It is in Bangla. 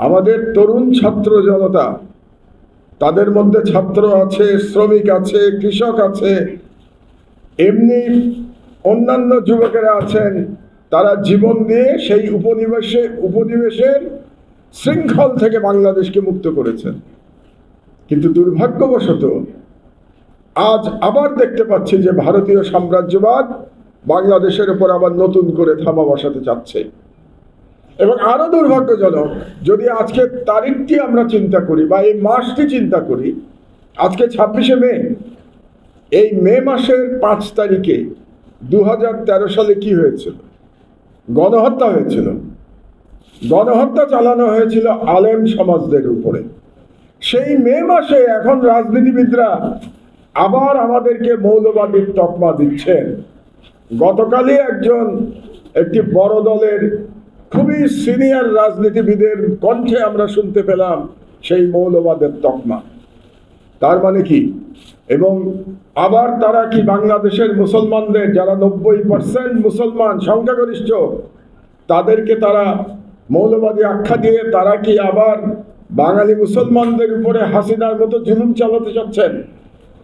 আমাদের তরুণ ছাত্র জনতা, তাদের মধ্যে ছাত্র আছে, শ্রমিক আছে, কৃষক আছে, এমনি অন্যান্য যুবকেরা আছেন, তারা জীবন দিয়ে সেই উপনিবেশের শৃঙ্খল থেকে বাংলাদেশকে মুক্ত করেছেন। কিন্তু দুর্ভাগ্যবশত আজ আবার দেখতে পাচ্ছি যে ভারতীয় সাম্রাজ্যবাদ বাংলাদেশের উপর আবার নতুন করে থাবা বসাতে চাচ্ছে। এবং আরো দুর্ভাগ্যজনক, যদি আজকে তারিখটি আমরা চিন্তা করি বা এই মাসটি চিন্তা করি, আজকে 26শে মে, এই মে মাসের 5 তারিখে 2013 সালে কি হয়েছিল? গণহত্যা হয়েছিল। গণহত্যা চালানো হয়েছিল আলেম সমাজদের উপরে। সেই মে মাসে এখন রাজনীতিবিদরা আবার আমাদেরকে মৌলবাদীর তকমা দিচ্ছেন। গতকালই একটি বড় দলের খুবই সিনিয়র রাজনীতিবিদের কণ্ঠে আমরা শুনতে পেলাম সেই মৌলবাদের তকমা। তার মানে কি? এবং আবার তারা কি বাংলাদেশের মুসলমানদের, যারা 90% মুসলমান সংখ্যাগরিষ্ঠ, তাদেরকে তারা মৌলবাদী আখ্যা দিয়ে তারা কি আবার বাঙালি মুসলমানদের উপরে হাসিনার মতো জুলুম চালাতে চাচ্ছেন?